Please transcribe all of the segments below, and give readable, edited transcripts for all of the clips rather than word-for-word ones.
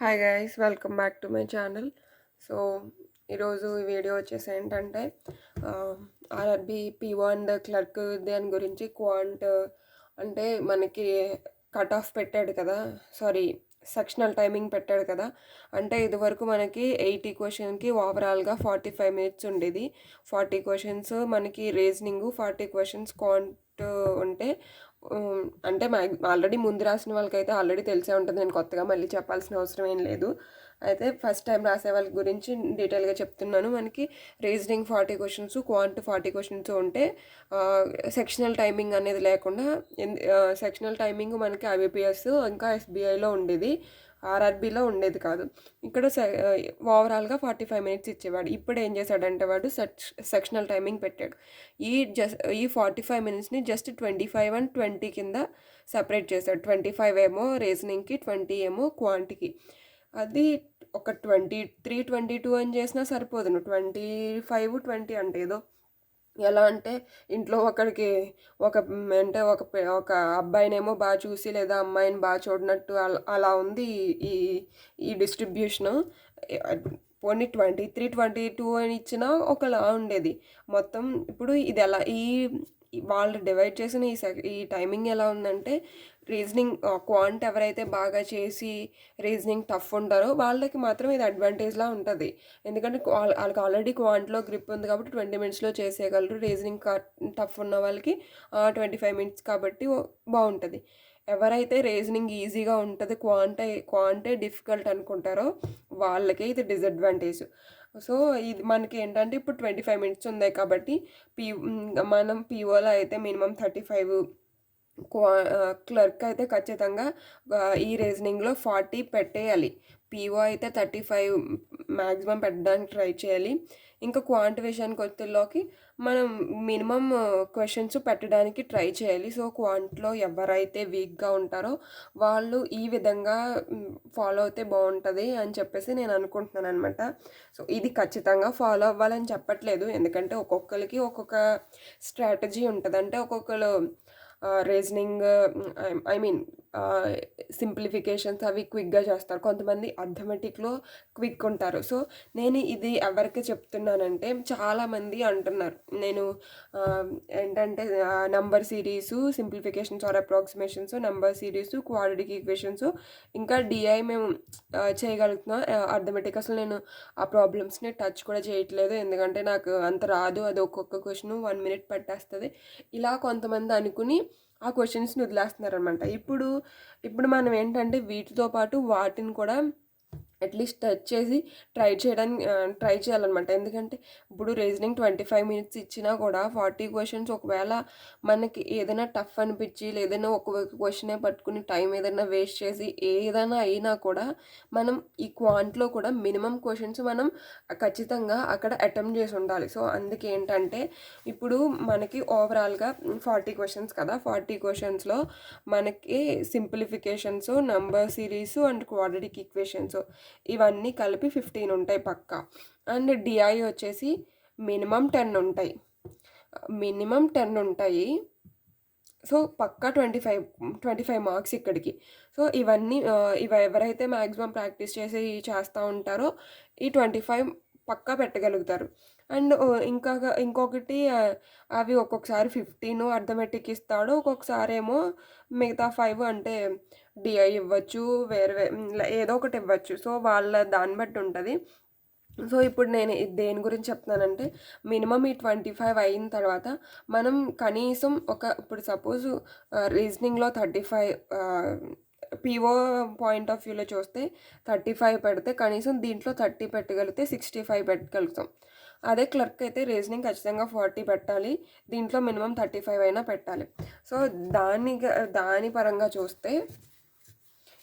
Hi guys, welcome back to my channel. So ఈరోజు ఈ video వచ్చేసి ఏంటంటే ఆర్ఆర్బి పీఓ అండ్ క్లర్క్ దాని గురించి క్వాంట్ అంటే మనకి కట్ ఆఫ్ పెట్టాడు కదా, సారీ సెక్షనల్ టైమింగ్ పెట్టాడు కదా. అంటే ఇదివరకు మనకి 80 క్వశ్చన్కి ఓవరాల్గా 45 మినిట్స్ ఉండేది. 40 క్వశ్చన్స్ మనకి రీజనింగ్, 40 క్వశ్చన్స్ క్వాంట్ ఉంటే అంటే ఆల్రెడీ ముందు రాసిన వాళ్ళకైతే ఆల్రెడీ తెలిసే ఉంటుంది. నేను కొత్తగా మళ్ళీ చెప్పాల్సిన అవసరం ఏం లేదు. అయితే ఫస్ట్ టైం రాసే వాళ్ళ గురించి డీటెయిల్గా చెప్తున్నాను. మనకి రీజనింగ్ 40 క్వశ్చన్స్, క్వాంట్ 40 క్వశ్చన్స్ ఉంటే సెక్షనల్ టైమింగ్ అనేది లేకుండా సెక్షనల్ టైమింగ్ మనకి ఐబీపీఎస్ ఇంకా ఎస్బీఐలో ఉండేది, ఆర్ఆర్బీలో ఉండేది కాదు. ఇక్కడ ఓవరాల్గా 45 మినిట్స్ ఇచ్చేవాడు. ఇప్పుడు ఏం చేశాడంటే వాడు సెక్షనల్ టైమింగ్ పెట్టాడు. ఈ 45 మినిట్స్ని జస్ట్ 25 అండ్ 20 కింద సపరేట్ చేశాడు. 25 ఏమో రీజనింగ్కి, 20 ఏమో క్వాంట్కి. అది ఒక 23-22 అని చేసినా సరిపోదు. 25-20 అంటే ఏదో ఎలా అంటే ఇంట్లో ఒకరికి అంటే ఒక అబ్బాయినేమో బాగా చూసి లేదా అమ్మాయిని బాగా చూడనట్టు అలా ఉంది ఈ ఈ డిస్ట్రిబ్యూషను. పోనీ 23-22 అని ఇచ్చినా ఒకలా ఉండేది మొత్తం. ఇప్పుడు ఇది ఎలా వాళ్ళు డివైడ్ చేసిన ఈ టైమింగ్ ఎలా ఉందంటే, రీజనింగ్ క్వాంట్ ఎవరైతే బాగా చేసి రీజనింగ్ టఫ్ ఉంటారో వాళ్ళకి మాత్రం ఇది అడ్వాంటేజ్లా ఉంటుంది. ఎందుకంటే వాళ్ళకి ఆల్రెడీ క్వాంట్లో గ్రిప్ ఉంది కాబట్టి 20 మినిట్స్లో చేసేయగలరు. రీజనింగ్ టఫ్ ఉన్న వాళ్ళకి 25 మినిట్స్ కాబట్టి బాగుంటుంది. ఎవరైతే రీజనింగ్ ఈజీగా ఉంటుంది, క్వాంటే డిఫికల్ట్ అనుకుంటారో వాళ్ళకే ఇది డిసడ్వాంటేజ్. సో ఇది మనకి ఏంటంటే ఇప్పుడు 25 మినిట్స్ ఉన్నాయి కాబట్టి మనం పీఓలో అయితే మినిమం 35, క్లర్క్ అయితే ఖచ్చితంగా ఈ రీజనింగ్లో 40 పెట్టేయాలి. పీఓ అయితే 35 మ్యాక్సిమం పెట్టడానికి ట్రై చేయాలి. ఇంకా క్వాంట్ విషయానికి వచ్చేలోకి మనం మినిమం క్వశ్చన్స్ పెట్టడానికి ట్రై చేయాలి. సో క్వాంట్లో ఎవరైతే వీక్గా ఉంటారో వాళ్ళు ఈ విధంగా ఫాలో అయితే బాగుంటుంది అని చెప్పేసి నేను అనుకుంటున్నాను అనమాట. సో ఇది ఖచ్చితంగా ఫాలో అవ్వాలని చెప్పట్లేదు, ఎందుకంటే ఒక్కొక్కరికి ఒక్కొక్క స్ట్రాటజీ ఉంటుంది. అంటే ఒక్కొక్కరు రీజనింగ్ ఐ మీన్ సింప్లిఫికేషన్స్ అవి క్విక్గా చేస్తారు, కొంతమంది అర్థమెటిక్లో క్విక్ ఉంటారు. సో నేను ఇది ఎవరికి చెప్తున్నానంటే, చాలామంది అంటున్నారు నేను ఏంటంటే number series, simplifications or approximations, number series, quadratic equations, ఇంకా డిఐ మేము చేయగలుగుతున్నాం. అర్థమెటిక్ అసలు నేను ఆ ప్రాబ్లమ్స్ని టచ్ కూడా చేయట్లేదు, ఎందుకంటే నాకు అంత రాదు, అది ఒక్కొక్క క్వశ్చన్ 1 మినిట్ పట్టేస్తుంది. ఇలా కొంతమంది అనుకుని ఆ క్వశ్చన్స్ని వదిలేస్తున్నారనమాట. ఇప్పుడు మనం ఏంటంటే వీటితో పాటు వాటిని కూడా అట్లీస్ట్ టచ్ చేసి ట్రై చేయాలన్నమాట. ఎందుకంటే ఇప్పుడు రీజనింగ్ 25 మినిట్స్ ఇచ్చినా కూడా 40 క్వశ్చన్స్ ఒకవేళ మనకి ఏదైనా టఫ్ అనిపించి లేదైనా ఒక క్వశ్చనే పట్టుకుని టైం ఏదైనా వేస్ట్ చేసి ఏదైనా అయినా కూడా మనం ఈ క్వాంట్లో కూడా మినిమం క్వశ్చన్స్ మనం ఖచ్చితంగా అక్కడ అటెంప్ట్ చేసి ఉండాలి. సో అందుకే ఏంటంటే ఇప్పుడు మనకి ఓవరాల్గా 40 క్వశ్చన్స్ కదా, 40 క్వశ్చన్స్లో మనకి simplifications, number series and quadratic equations ఇవన్నీ కలిపి 15 ఉంటాయి పక్కా. అండ్ డిఐ వచ్చేసి మినిమం 10 ఉంటాయి, సో పక్కా 25 మార్క్స్ ఇక్కడికి. సో ఇవన్నీ ఎవరైతే మ్యాక్సిమం ప్రాక్టీస్ చేసి చేస్తూ ఉంటారో ఈ 25 పక్కా పెట్టగలుగుతారు. అండ్ ఇంకొకటి అవి ఒక్కొక్కసారి 15 అర్థమెటిక్ ఇస్తాడు, ఒక్కొక్కసారి ఏమో మిగతా 5 అంటే డిఐ ఇవ్వచ్చు, వేరే ఏదో ఒకటి ఇవ్వచ్చు. సో వాళ్ళ దాన్ని బట్టి ఉంటుంది. సో ఇప్పుడు నేను దేని గురించి చెప్తున్నానంటే, మినిమం ఈ 25 అయిన తర్వాత మనం కనీసం ఇప్పుడు సపోజ్ రీజనింగ్లో 35 పీఓ పాయింట్ ఆఫ్ వ్యూలో చూస్తే 35 పెడితే కనీసం దీంట్లో 30 పెట్టగలిగితే 65 పెట్టగలుగుతాం. అదే క్లర్క్ అయితే రీజనింగ్ ఖచ్చితంగా 40 పెట్టాలి, దీంట్లో మినిమం 35 అయినా పెట్టాలి. సో దాని పరంగా చూస్తే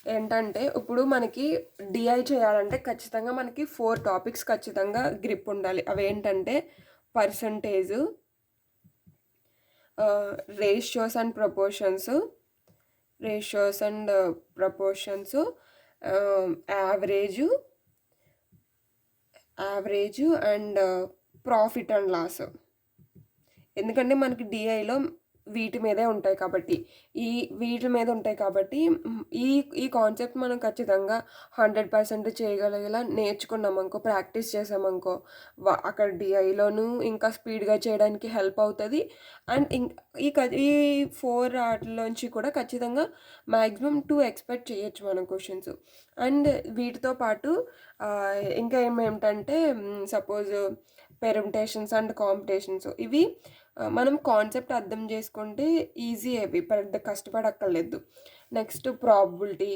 ఏంటంటే ఇప్పుడు మనకి డిఐ చేయాలంటే ఖచ్చితంగా మనకి 4 టాపిక్స్ ఖచ్చితంగా గ్రిప్ ఉండాలి. అవి ఏంటంటే percentage, ratios and proportions, average and profit and loss. ఎందుకంటే మనకి డిఐలో వీటి మీదే ఉంటాయి కాబట్టి వీటి మీద ఉంటాయి కాబట్టి ఈ ఈ కాన్సెప్ట్ మనం ఖచ్చితంగా 100% చేయగలిగేలా నేర్చుకున్నామనుకో, ప్రాక్టీస్ చేసామనుకో, అక్కడ డిఐలోనూ ఇంకా స్పీడ్గా చేయడానికి హెల్ప్ అవుతుంది. అండ్ ఈ 4 వాటిలోంచి కూడా ఖచ్చితంగా మ్యాక్సిమం 2 ఎక్స్పెక్ట్ చేయొచ్చు మనం క్వశ్చన్స్. అండ్ వీటితో పాటు ఇంకా ఏమేమిటంటే సపోజ్ పెర్ముటేషన్స్ అండ్ కాంపిటేషన్స్, ఇవి మనం కాన్సెప్ట్ అర్థం చేసుకుంటే ఈజీ, అవి పెద్ద కష్టపడక్కర్లేదు. నెక్స్ట్ ప్రాబిలిటీ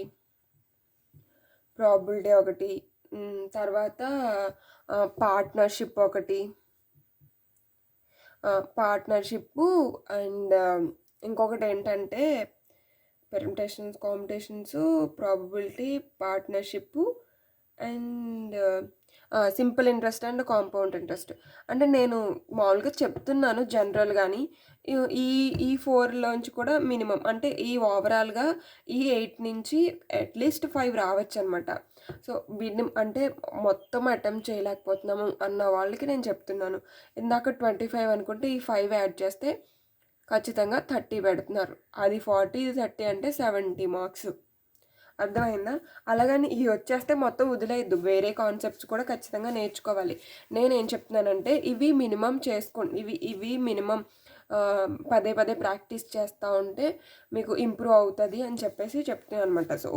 ఒకటి, తర్వాత పార్ట్నర్షిప్ అండ్ ఇంకొకటి ఏంటంటే permutations, competitions, probability, partnership and simple interest and compound interest. అంటే నేను మామూలుగా చెప్తున్నాను జనరల్, కానీ ఈ ఈ 4లోంచి కూడా మినిమం అంటే ఈ ఓవరాల్గా ఈ 8 నుంచి అట్లీస్ట్ 5 రావచ్చు అనమాట. సో వీటిని అంటే మొత్తం అటెంప్ట్ చేయలేకపోతున్నాము అన్న వాళ్ళకి నేను చెప్తున్నాను. ఇందాక 25 అనుకుంటే ఈ 5 యాడ్ చేస్తే ఖచ్చితంగా 30 పెడుతున్నారు. అది 40, ఇది 30 అంటే 70 మార్క్స్. అర్థమైందా? అలాగని ఇవి వచ్చేస్తే మొత్తం వదిలేయద్దు, వేరే కాన్సెప్ట్స్ కూడా ఖచ్చితంగా నేర్చుకోవాలి. నేనేం చెప్తున్నానంటే ఇవి మినిమం చేసుకోండి, ఇవి మినిమం పదే పదే ప్రాక్టీస్ చేస్తూ ఉంటే మీకు ఇంప్రూవ్ అవుతుంది అని చెప్పేసి చెప్తున్నాను అనమాట. సో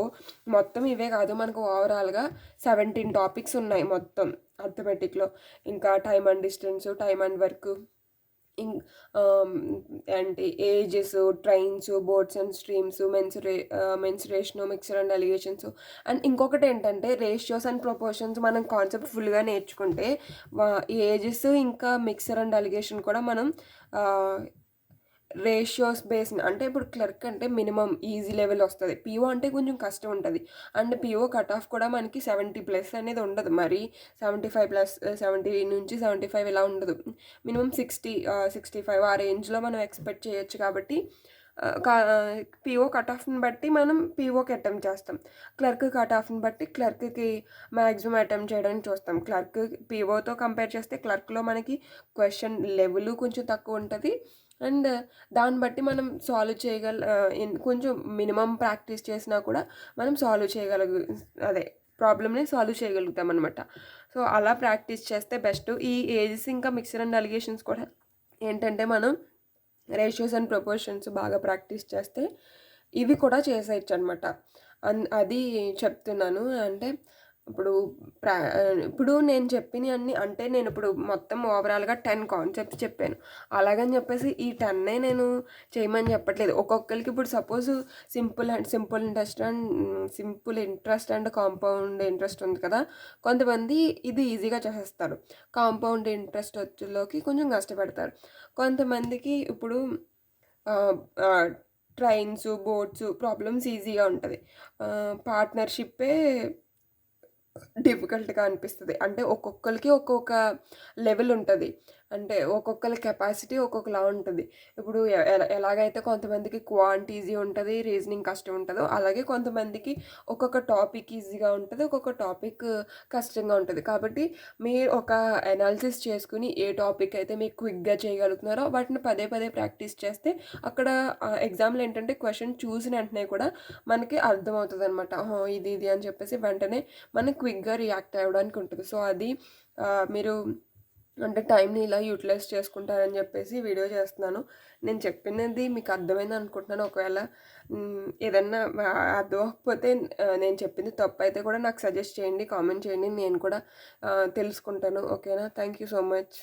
మొత్తం ఇవే కాదు, మనకు ఓవరాల్గా 17 టాపిక్స్ ఉన్నాయి మొత్తం అర్థమెటిక్లో. ఇంకా time and distance, time and work, ఏంటి ages, trains, boats and streams, mensuration, mixture and alligations. And ఇంకొకటి ఏంటంటే రేషియోస్ అండ్ ప్రపోర్షన్స్ మనం కాన్సెప్ట్ ఫుల్గా నేర్చుకుంటే ఏజెస్ ఇంకా మిక్సర్ అండ్ అలిగేషన్ కూడా మనం రేషియోస్ బేస్డ్, అంటే ఇప్పుడు క్లర్క్ అంటే మినిమం ఈజీ లెవెల్ వస్తుంది, పిఓ అంటే కొంచెం కష్టం ఉంటుంది. అండ్ పిఓ కట్ ఆఫ్ కూడా మనకి 70+ అనేది ఉండదు, మరి 75+, 70 నుంచి 75 ఇలా ఉండదు, మినిమం 60-65 ఆ రేంజ్లో మనం ఎక్స్పెక్ట్ చేయొచ్చు. కాబట్టి పిఓ కట్ ఆఫ్ని బట్టి మనం పిఓకి అటెంప్ట్ చేస్తాం, క్లర్క్ కట్ ఆఫ్ని బట్టి క్లర్క్కి మ్యాక్సిమం అటెంప్ట్ చేయడానికి చూస్తాం. క్లర్క్ పిఓతో కంపేర్ చేస్తే క్లర్క్లో మనకి క్వశ్చన్ లెవెల్ కొంచెం తక్కువ ఉంటుంది. అండ్ దాన్ని బట్టి మనం సాల్వ్ కొంచెం మినిమం ప్రాక్టీస్ చేసినా కూడా మనం ప్రాబ్లమ్ని సాల్వ్ చేయగలుగుతాం అనమాట. సో అలా ప్రాక్టీస్ చేస్తే బెస్ట్. ఈ ఏజెస్ ఇంకా మిక్సర్ అండ్ అలిగేషన్స్ కూడా ఏంటంటే మనం రేషియోస్ అండ్ ప్రపోర్షన్స్ బాగా ప్రాక్టీస్ చేస్తే ఇవి కూడా చేసేయచ్చు అనమాట. అది చెప్తున్నాను. అంటే ఇప్పుడు నేను చెప్పినవి అన్నీ, అంటే నేను ఇప్పుడు మొత్తం ఓవరాల్గా 10 కాన్సెప్ట్స్ చెప్పాను. అలాగని చెప్పేసి ఈ 10 నేను చేయమని చెప్పట్లేదు. ఒక్కొక్కరికి ఇప్పుడు suppose simple interest and compound interest ఉంది కదా, కొంతమంది ఇది ఈజీగా చేసేస్తారు, కాంపౌండ్ ఇంట్రెస్ట్ వచ్చేలోకి కొంచెం కష్టపడతారు. కొంతమందికి ఇప్పుడు ట్రైన్స్, బోట్స్ ప్రాబ్లమ్స్ ఈజీగా ఉంటుంది, పార్ట్నర్షిప్పే డిఫికల్ట్గా అనిపిస్తుంది. అంటే ఒక్కొక్కరికి ఒక్కొక్క లెవెల్ ఉంటుంది, అంటే ఒక్కొక్కరి కెపాసిటీ ఒక్కొక్కలా ఉంటుంది. ఇప్పుడు ఎలాగైతే కొంతమందికి క్వాంట్ ఈజీ ఉంటుంది, రీజనింగ్ కష్టం ఉంటుందో, అలాగే కొంతమందికి ఒక్కొక్క టాపిక్ ఈజీగా ఉంటుంది, ఒక్కొక్క టాపిక్ కష్టంగా ఉంటుంది. కాబట్టి మీరు ఒక అనాలిసిస్ చేసుకుని ఏ టాపిక్ అయితే మీకు క్విక్గా చేయగలుగుతున్నారో వాటిని పదే పదే ప్రాక్టీస్ చేస్తే అక్కడ ఎగ్జామ్లో ఏంటంటే క్వశ్చన్ చూసిన వెంటనే కూడా మనకి అర్థమవుతుంది అనమాట, ఇది అని చెప్పేసి వెంటనే మనం క్విక్గా రియాక్ట్ అవ్వడానికి ఉంటుంది. సో అది మీరు అంటే టైంని ఇలా యూటిలైజ్ చేసుకుంటారని చెప్పేసి వీడియో చేస్తున్నాను. నేను చెప్పినది మీకు అర్థమైంది అనుకుంటున్నాను. ఒకవేళ ఏదన్నా అర్థం అవ్వకపోతే, నేను చెప్పింది తప్పు అయితే కూడా నాకు సజెస్ట్ చేయండి, కామెంట్ చేయండి, నేను కూడా తెలుసుకుంటాను. ఓకేనా? Thank you so much.